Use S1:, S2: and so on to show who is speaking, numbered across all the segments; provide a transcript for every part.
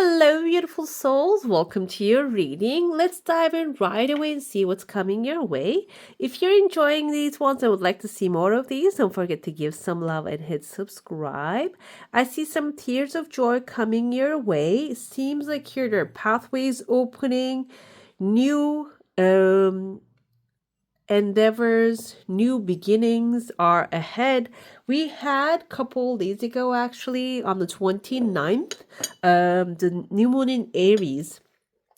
S1: Hello, beautiful souls. Welcome to your reading. Let's dive in right away and see what's coming your way. If you're enjoying these ones and would like to see more of these, don't forget to give some love and hit subscribe. I see some tears of joy coming your way. It seems like here there are pathways opening, new endeavors, new beginnings are ahead. We had a couple days ago, actually, on the 29th, the new moon in Aries.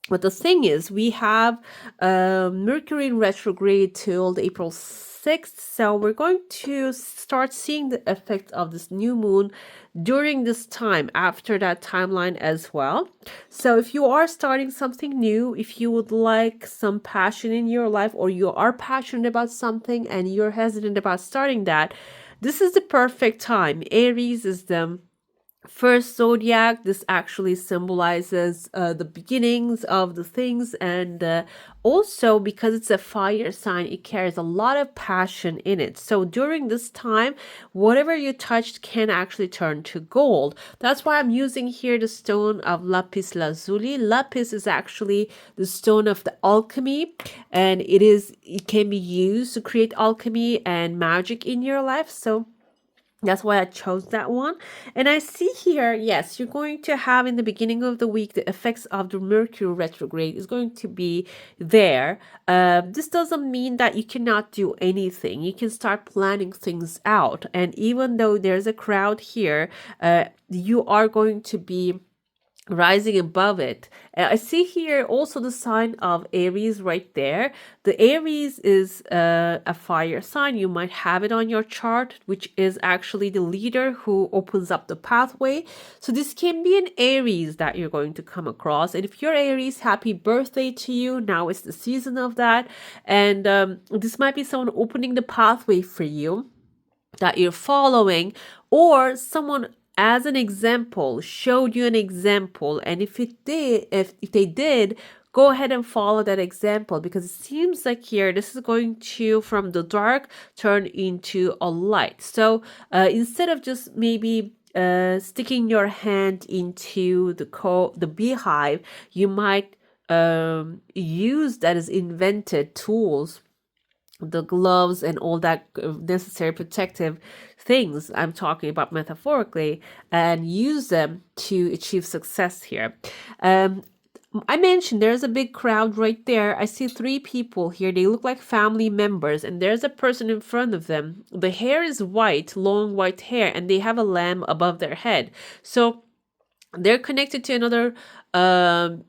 S1: But the thing is, we have Mercury in retrograde till April 6th. So we're going to start seeing the effect of this new moon during this time, after that timeline as well. So if you are starting something new, if you would like some passion in your life, or you are passionate about something and you're hesitant about starting that, this is the perfect time. Aries is the first zodiac. This actually symbolizes the beginnings of the things, and also because it's a fire sign, it carries a lot of passion in it. So during this time, whatever you touched can actually turn to gold. That's why I'm using here the stone of lapis lazuli. Lapis is actually the stone of the alchemy, and it can be used to create alchemy and magic in your life. So that's why I chose that one. And I see here, yes, you're going to have in the beginning of the week, the effects of the Mercury retrograde is going to be there. This doesn't mean that you cannot do anything. You can start planning things out. And even though there's a crowd here, you are going to be rising above it. I see here also the sign of Aries right there. The Aries is a fire sign. You might have it on your chart, which is actually the leader who opens up the pathway. So this can be an Aries that you're going to come across. And if you're Aries, happy birthday to you. Now is the season of that. And this might be someone opening the pathway for you that you're following, or someone as an example showed you an example, and if they did, go ahead and follow that example, because it seems like here this is going to, from the dark, turn into a light. So instead of just maybe sticking your hand into the beehive, you might use that as invented tools, the gloves and all that necessary protective things I'm talking about metaphorically, and use them to achieve success here. I mentioned there's a big crowd right there. I see 3 people here. They look like family members, and there's a person in front of them. The hair is white, long white hair, and they have a lamb above their head. So they're connected to another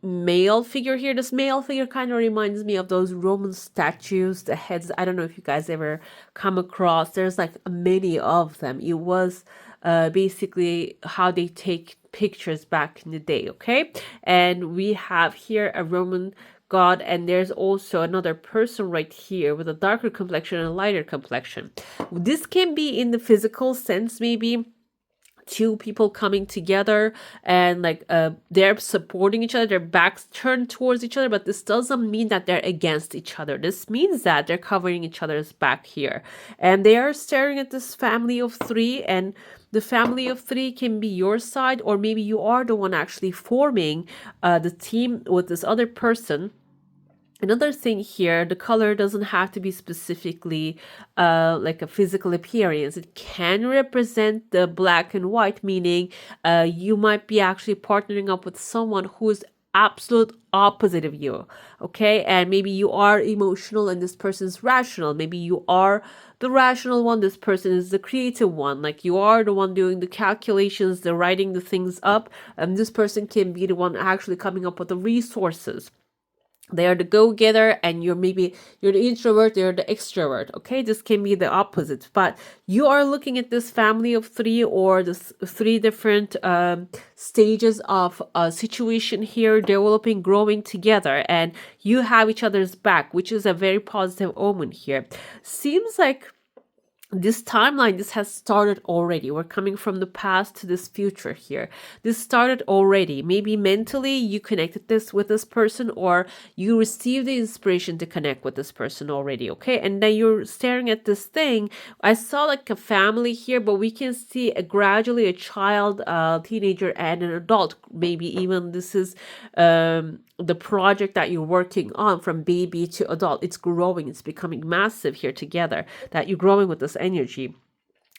S1: male figure here. This male figure kind of reminds me of those Roman statues, the heads. I don't know if you guys ever come across. There's like many of them. It was basically how they take pictures back in the day, okay? And we have here a Roman god, and there's also another person right here with a darker complexion and a lighter complexion. This can be in the physical sense, maybe 2 people coming together and like they're supporting each other, their backs turned towards each other, but this doesn't mean that they're against each other. This means that they're covering each other's back here, and they are staring at this family of 3, and the family of 3 can be your side, or maybe you are the one actually forming the team with this other person. Another thing here, the color doesn't have to be specifically like a physical appearance. It can represent the black and white, meaning you might be actually partnering up with someone who is absolute opposite of you, okay? And maybe you are emotional and this person's rational. Maybe you are the rational one, this person is the creative one. Like you are the one doing the calculations, the writing the things up, and this person can be the one actually coming up with the resources. They are the go-getter, and you're the introvert, they're the extrovert, okay? This can be the opposite, but you are looking at this family of 3, or this 3 different stages of a situation here, developing, growing together, and you have each other's back, which is a very positive omen here. Seems like this timeline, this has started already. We're coming from the past to this future here. This started already. Maybe mentally you connected this with this person, or you received the inspiration to connect with this person already, okay? And then you're staring at this thing. I saw like a family here, but we can see gradually a child, a teenager, and an adult. Maybe even this is the project that you're working on, from baby to adult. It's growing, it's becoming massive here together, that you're growing with this energy.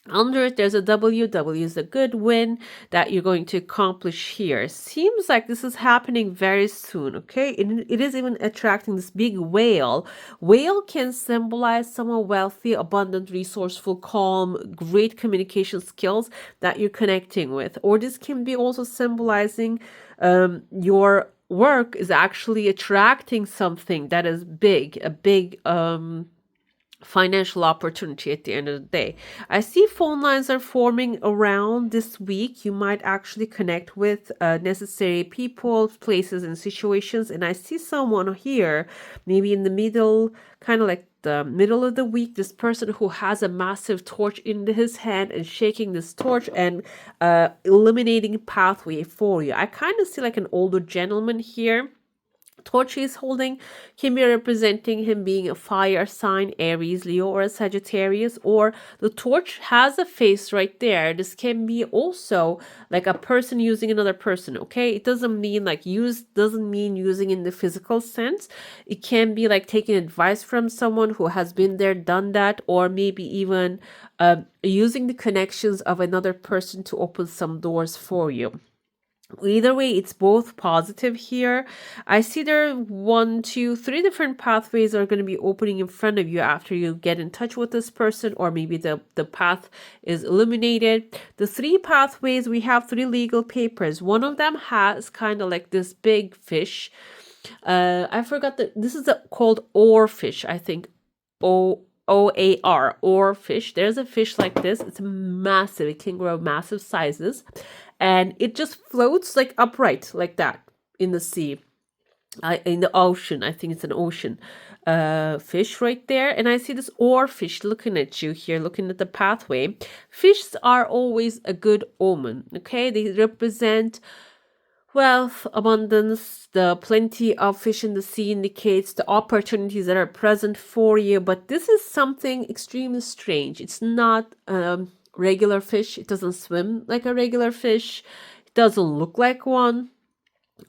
S1: Under it, there's a W. W is a good win that you're going to accomplish here. Seems like this is happening very soon, okay? It is even attracting this big whale. Whale can symbolize someone wealthy, abundant, resourceful, calm, great communication skills that you're connecting with. Or this can be also symbolizing your work is actually attracting something that is big, a big financial opportunity at the end of the day. I see phone lines are forming around this week. You might actually connect with necessary people, places, and situations. And I see someone here, maybe in the middle, kind of like the middle of the week, this person who has a massive torch in his hand and shaking this torch and illuminating pathway for you. I kind of see like an older gentleman here. Torch he's holding can be representing him being a fire sign, Aries, Leo, or a Sagittarius, or the torch has a face right there. This can be also like a person using another person, okay? It doesn't mean like doesn't mean using in the physical sense. It can be like taking advice from someone who has been there, done that, or maybe even using the connections of another person to open some doors for you. Either way, it's both positive here. I see there are 1, 2, 3 different pathways are going to be opening in front of you after you get in touch with this person, or maybe the path is illuminated. The 3 pathways, we have 3 legal papers. One of them has kind of like this big fish. I forgot that this is called oar fish, I think. OAR, or fish. There's a fish like this. It's massive. It can grow massive sizes. And it just floats like upright like that in the sea. In the ocean. I think it's an ocean fish right there. And I see this oar fish looking at you here, looking at the pathway. Fishes are always a good omen, okay? They represent wealth, abundance, the plenty of fish in the sea indicates the opportunities that are present for you. But this is something extremely strange. It's not regular fish. It doesn't swim like a regular fish. It doesn't look like one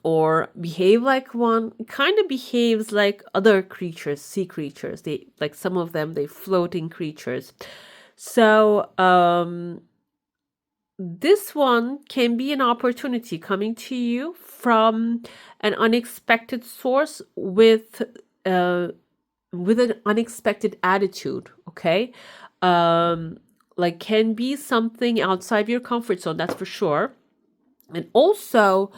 S1: or behave like one. It kind of behaves like other creatures, sea creatures. They like some of them, they floating creatures. So this one can be an opportunity coming to you from an unexpected source with an unexpected attitude, okay? Like can be something outside your comfort zone, that's for sure. And also,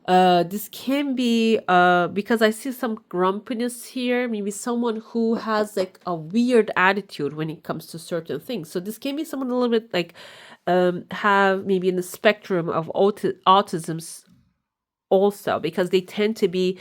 S1: this can be because I see some grumpiness here, maybe someone who has like a weird attitude when it comes to certain things. So this can be someone a little bit like have maybe in the spectrum of autism also, because they tend to be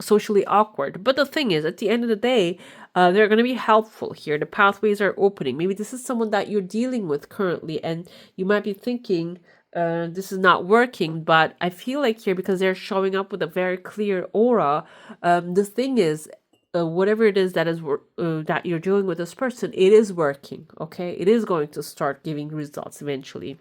S1: socially awkward. But the thing is, at the end of the day, they're going to be helpful here. The pathways are opening. Maybe this is someone that you're dealing with currently, and you might be thinking, this is not working, but I feel like here, because they're showing up with a very clear aura, the thing is, whatever it is that is that you're doing with this person, it is working, okay? It is going to start giving results eventually.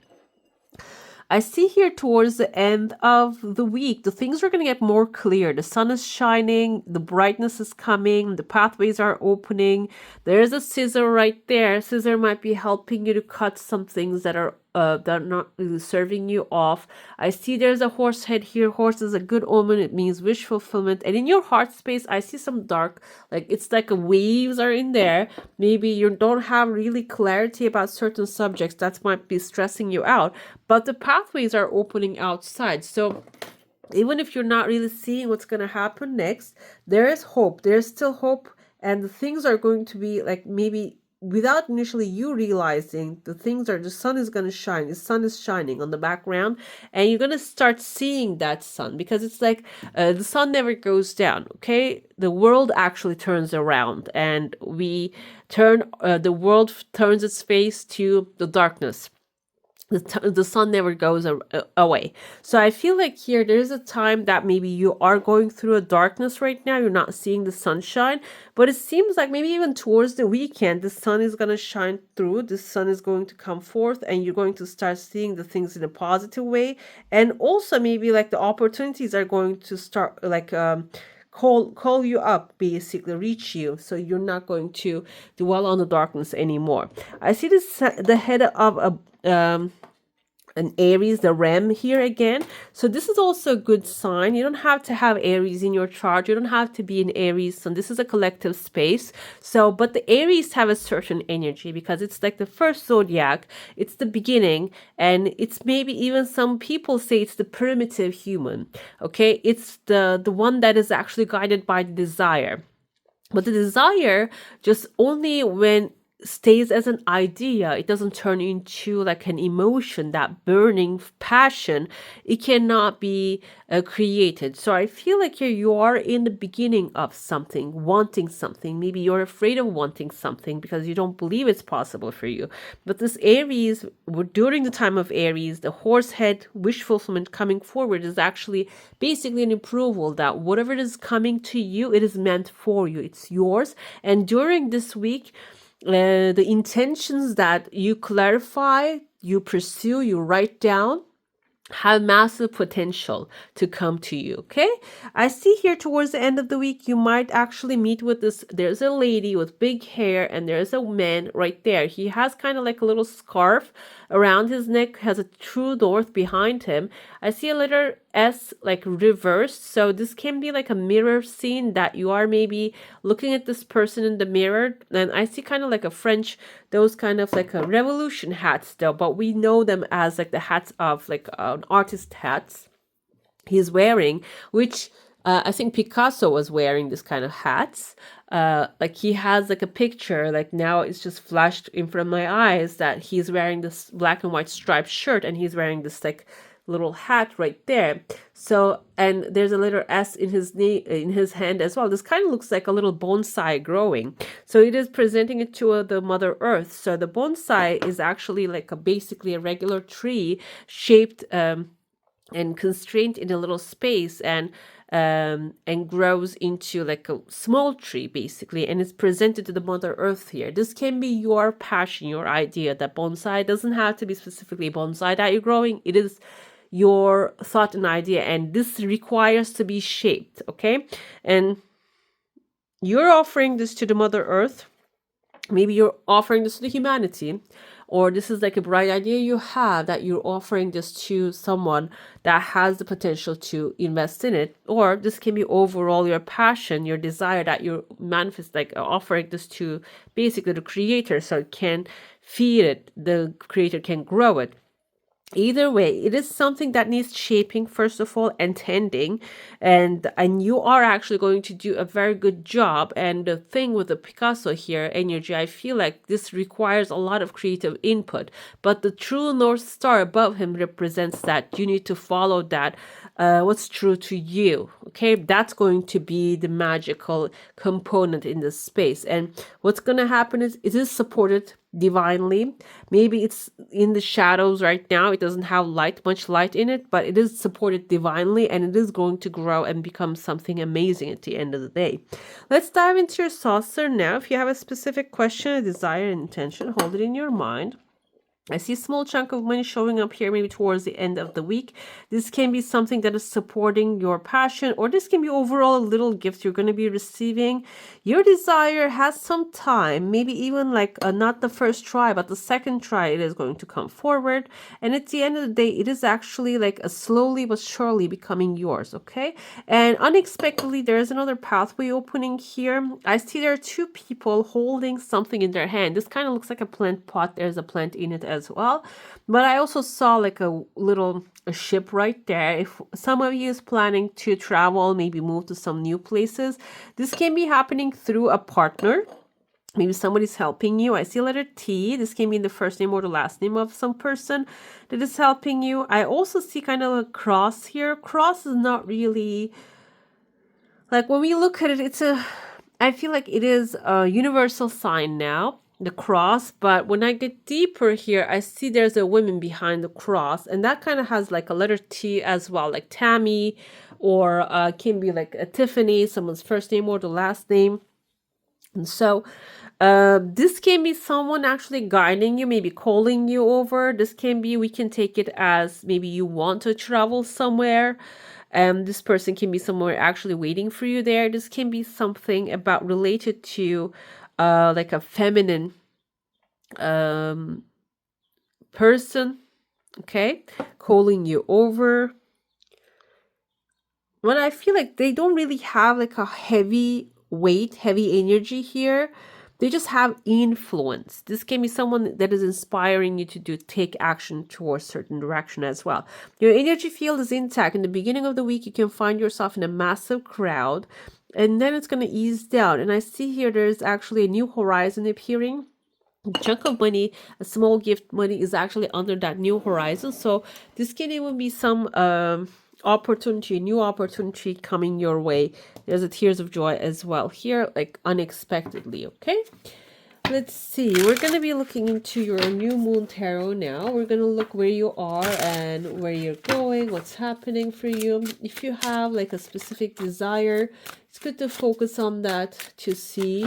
S1: I see here towards the end of the week, the things are going to get more clear. The sun is shining, the brightness is coming, the pathways are opening. There's a scissor right there. Scissor might be helping you to cut some things that are not really serving you off. I see there's a horse head here. Horse is a good omen. It means wish fulfillment. And in your heart space, I see some dark, like it's like waves are in there. Maybe you don't have really clarity about certain subjects. That might be stressing you out. But the pathways are opening outside. So even if you're not really seeing what's going to happen next, there is hope. There's still hope. And the things are going to be like maybe without initially you realizing, the sun is going to shine, the sun is shining on the background, and you're going to start seeing that sun, because it's like the sun never goes down. Okay, the world actually turns around, and the world turns its face to the darkness. The sun never goes away. So I feel like here there's a time that maybe you are going through a darkness right now. You're not seeing the sunshine, but it seems like maybe even towards the weekend, the sun is going to shine through. The sun is going to come forth, and you're going to start seeing the things in a positive way. And also maybe like the opportunities are going to start like call you up, basically reach you, so you're not going to dwell on the darkness anymore. I see the head of a an Aries, the ram here again. So this is also a good sign. You don't have to have Aries in your chart. You don't have to be an Aries. So this is a collective space. So, but the Aries have a certain energy because it's like the first zodiac. It's the beginning, and it's maybe even some people say it's the primitive human. Okay, it's the one that is actually guided by the desire. But the desire just only when stays as an idea, it doesn't turn into like an emotion, that burning passion. It cannot be created. So I feel like here you are in the beginning of something, wanting something. Maybe you're afraid of wanting something because you don't believe it's possible for you. But this Aries, during the time of Aries, the horse head wish fulfillment coming forward is actually basically an approval that whatever is coming to you, it is meant for you. It's yours. And during this week, the intentions that you clarify, you pursue, you write down, have massive potential to come to you. Okay, I see here towards the end of the week you might actually meet with this. There's a lady with big hair, and there's a man right there. He has kind of like a little scarf around his neck, has a true north behind him. I see a letter S like reversed, so this can be like a mirror scene that you are maybe looking at this person in the mirror. And I see kind of like a French, those kind of like a revolution hats though, but we know them as like the hats of like an artist hats he's wearing, which I think Picasso was wearing this kind of hats. Like he has like a picture, like now it's just flashed in front of my eyes that he's wearing this black and white striped shirt, and he's wearing this like little hat right there. So, and there's a letter S in his knee, in his hand as well. This kind of looks like a little bonsai growing. So it is presenting it to the Mother Earth. So the bonsai is actually like basically a regular tree shaped and constrained in a little space, and grows into like a small tree basically, and it's presented to the Mother Earth here. This can be your passion, your idea. That bonsai doesn't have to be specifically bonsai that you're growing. It is your thought and idea, and this requires to be shaped. Okay, and you're offering this to the Mother Earth. Maybe you're offering this to the humanity, or this is like a bright idea you have that you're offering this to someone that has the potential to invest in it. Or this can be overall your passion, your desire that you manifest, like offering this to basically the creator so it can feed it, the creator can grow it. Either way, it is something that needs shaping first of all, and tending, and you are actually going to do a very good job. And the thing with the Picasso here energy, I feel like this requires a lot of creative input, but the true North Star above him represents that you need to follow that what's true to you. Okay, that's going to be the magical component in this space. And what's going to happen is it is supported divinely. Maybe it's in the shadows right now, it doesn't have much light in it, but it is supported divinely, and it is going to grow and become something amazing at the end of the day. Let's dive into your saucer now. If you have a specific question, a desire, an intention, hold it in your mind. I see a small chunk of money showing up here, maybe towards the end of the week. This can be something that is supporting your passion, or this can be overall a little gift you're going to be receiving. Your desire has some time, maybe even like not the first try, but the second try, it is going to come forward. And at the end of the day, it is actually like a slowly but surely becoming yours, okay? And unexpectedly, there is another pathway opening here. I see there are two people holding something in their hand. This kind of looks like a plant pot. There's a plant in it as well, but I also saw like a ship right there. If some of you is planning to travel, maybe move to some new places, this can be happening through a partner. Maybe somebody's helping you. I see letter T. This can be the first name or the last name of some person that is helping you. I also see kind of a cross here. Cross is not really, like when we look at it, I feel like it is a universal sign now, the cross. But when I get deeper here, I see there's a woman behind the cross. And that kind of has like a letter T as well, like Tammy, or can be like a Tiffany, someone's first name or the last name. And so this can be someone actually guiding you, maybe calling you over. This can be, we can take it as maybe you want to travel somewhere. This person can be somewhere actually waiting for you there. This can be something about related to like a feminine person, okay, calling you over. But I feel like they don't really have like a heavy weight, heavy energy here. They just have influence. This can be someone that is inspiring you to take action towards certain direction as well. Your energy field is intact. In the beginning of the week, you can find yourself in a massive crowd, and then it's going to ease down. And I see here there's actually a new horizon appearing. A chunk of money, a small gift money is actually under that new horizon. So this can even be some opportunity, new opportunity coming your way. There's a tears of joy as well here, like unexpectedly. Okay, let's see. We're going to be looking into your new moon tarot now. We're going to look where you are and where you're going, what's happening for you. If you have like a specific desire, it's good to focus on that to see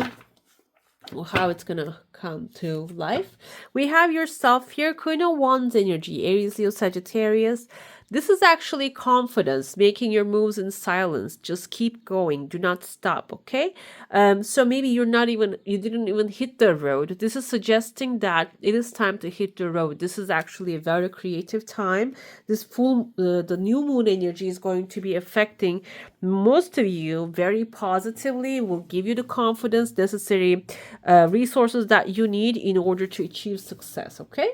S1: how it's gonna come to life. We have yourself here, Queen of Wands energy, Aries, Leo, Sagittarius. This is actually confidence, making your moves in silence. Just keep going. Do not stop, okay? So maybe you didn't even hit the road. This is suggesting that it is time to hit the road. This is actually a very creative time. This the new moon energy is going to be affecting most of you very positively. Will give you the confidence, necessary resources that you need in order to achieve success, okay?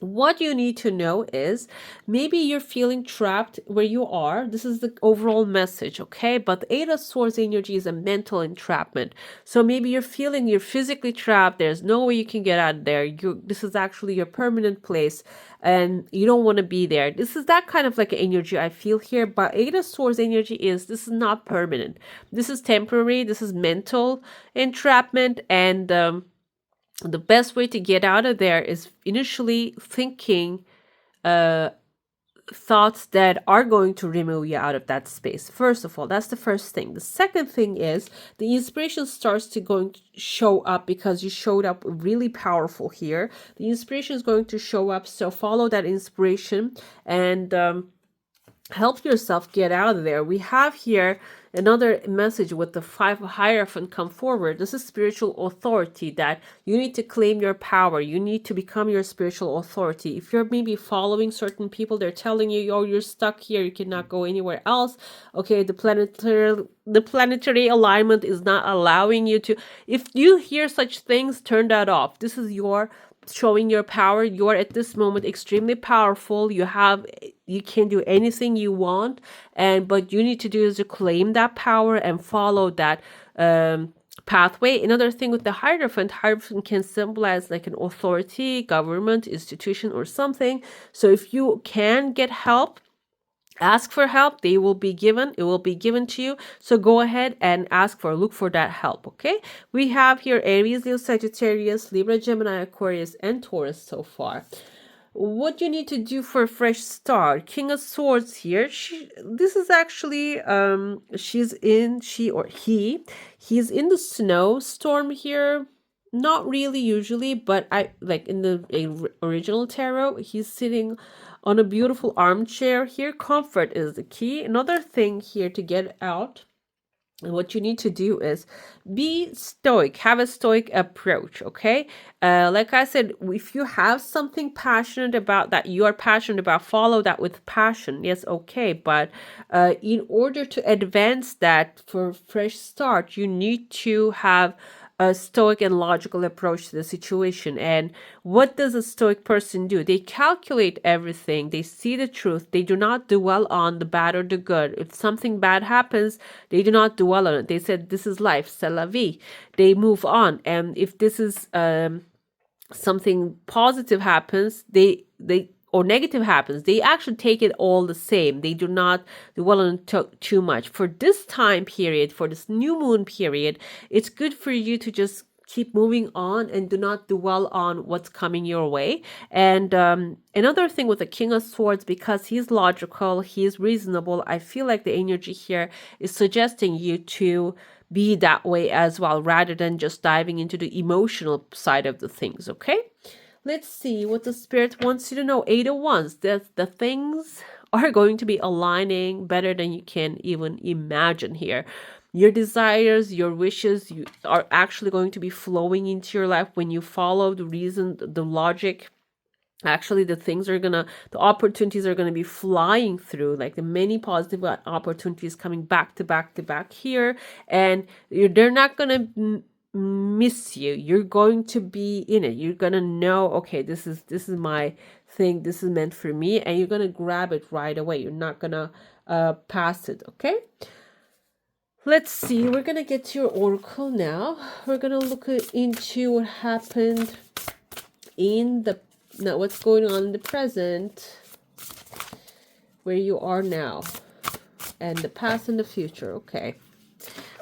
S1: What you need to know is maybe you're feeling trapped where you are. This is the overall message, okay? But the Eight of Swords energy is a mental entrapment. So maybe you're physically trapped. There's no way you can get out of there. This is actually your permanent place and you don't want to be there. This is that kind of like energy I feel here. But Eight of Swords energy this is not permanent. This is temporary. This is mental entrapment, and the best way to get out of there is initially thinking thoughts that are going to remove you out of that space. First of all, that's the first thing. The second thing is the inspiration starts to going to show up because you showed up really powerful here. The inspiration is going to show up, so follow that inspiration and help yourself get out of there. We have here another message with the 5 Hierophant come forward. This is spiritual authority, that you need to claim your power. You need to become your spiritual authority. If you're maybe following certain people, they're telling you, oh, you're stuck here, you cannot go anywhere else. Okay, the planetary alignment is not allowing you to. If you hear such things, turn that off. This is your showing your power. You are at this moment extremely powerful. You can do anything you want, but you need to do is to claim that power and follow that pathway. Another thing with the Hierophant can symbolize like an authority, government, institution, or something. So if you can get help, ask for help. It will be given to you. So go ahead and look for that help. Okay, we have here Aries, Leo, Sagittarius, Libra, Gemini, Aquarius, and Taurus so far. What you need to do for a fresh start. King of Swords here. This is actually he's in the snowstorm here. Not really usually, but I like in the original tarot, he's sitting on a beautiful armchair here. Comfort is the key. Another thing here to get out, and what you need to do is be stoic, have a stoic approach, okay? Like I said, if you have something passionate about that you are passionate about, follow that with passion. Yes, okay. But in order to advance that for fresh start, you need to have a stoic and logical approach to the situation. And what does a stoic person do? They calculate everything. They see the truth. They do not dwell on the bad or the good. If something bad happens, they do not dwell on it. They said, this is life, c'est la vie. They move on. And if this is something positive happens, they or negative happens, they actually take it all the same. They do not dwell on it too much. For this time period, for this new moon period, it's good for you to just keep moving on and do not dwell on what's coming your way. And another thing with the King of Swords, because he's logical, he's reasonable, I feel like the energy here is suggesting you to be that way as well, rather than just diving into the emotional side of the things, okay? Let's see what the Spirit wants you to know. 8 of Wands, the things are going to be aligning better than you can even imagine here. Your desires, your wishes, you are actually going to be flowing into your life when you follow the reason, the logic. Actually, the opportunities are going to be flying through, like the many positive opportunities coming back to back to back here. And they're not going to miss you. You're going to be in it. You're going to know, okay, this is my thing. This is meant for me. And you're going to grab it right away. You're not going to pass it. Okay. Let's see. We're going to get to your oracle now. We're going to look into what happened in the, now what's going on in the present, where you are now, and the past and the future. Okay.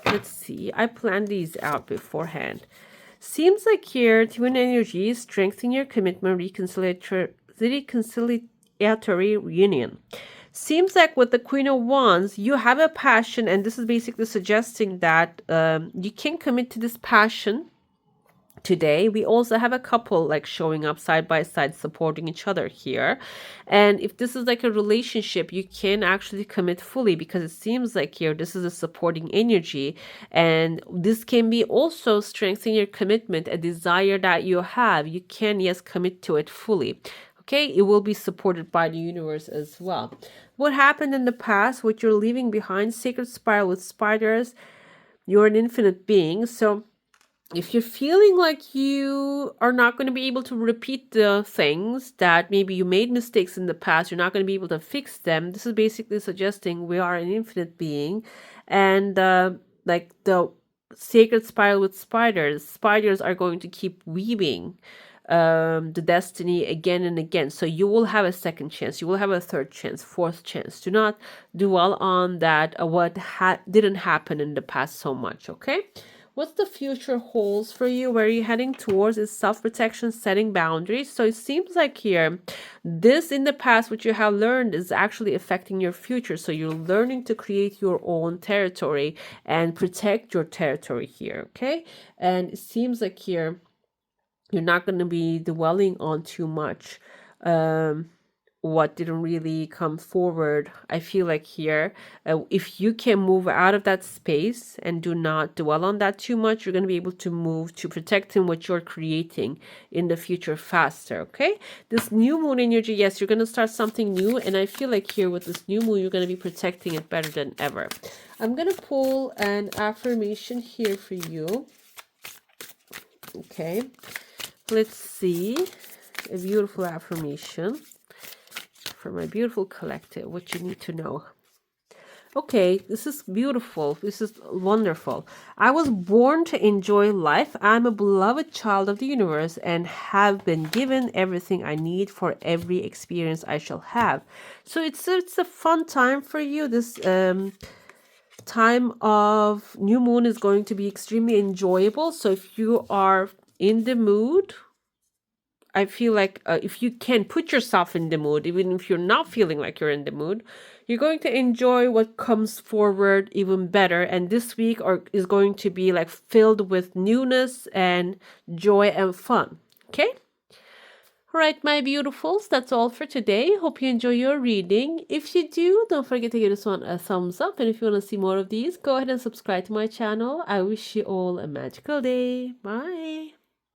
S1: Let's see. I planned these out beforehand. Seems like here, twin energy, strengthen your commitment, reconciliatory union. Seems like with the Queen of Wands, you have a passion, and this is basically suggesting that you can commit to this passion today. We also have a couple like showing up side by side, supporting each other here. And if this is like a relationship, you can actually commit fully, because it seems like here this is a supporting energy, and this can be also strengthening your commitment, a desire that you have. You can, yes, commit to it fully. Okay, it will be supported by the universe as well. What happened in the past, what you're leaving behind, sacred spiral with spiders, you're an infinite being. So if you're feeling like you are not going to be able to repeat the things that maybe you made mistakes in the past, you're not going to be able to fix them. This is basically suggesting we are an infinite being. And like the sacred spiral with spiders are going to keep weaving the destiny again and again. So you will have a second chance. You will have a third chance, fourth chance. Do not dwell on that, what didn't happen in the past so much, okay? What the future holds for you, where you're heading towards, is self-protection, setting boundaries. So it seems like here, this in the past, what you have learned is actually affecting your future. So you're learning to create your own territory and protect your territory here, okay? And it seems like here, you're not going to be dwelling on too much what didn't really come forward. I feel like here, if you can move out of that space and do not dwell on that too much, you're going to be able to move to protecting what you're creating in the future faster, okay? This new moon energy, yes, you're going to start something new, and I feel like here with this new moon, you're going to be protecting it better than ever. I'm going to pull an affirmation here for you. Okay, let's see a beautiful affirmation for my beautiful collective, what you need to know. Okay, this is beautiful. This is wonderful. I was born to enjoy life. I'm a beloved child of the universe and have been given everything I need for every experience I shall have. So it's a fun time for you. This time of new moon is going to be extremely enjoyable. So if you are in the mood, I feel like if you can put yourself in the mood, even if you're not feeling like you're in the mood, you're going to enjoy what comes forward even better. And this week is going to be like filled with newness and joy and fun. Okay? All right, my beautifuls, that's all for today. Hope you enjoy your reading. If you do, don't forget to give this one a thumbs up. And if you want to see more of these, go ahead and subscribe to my channel. I wish you all a magical day. Bye.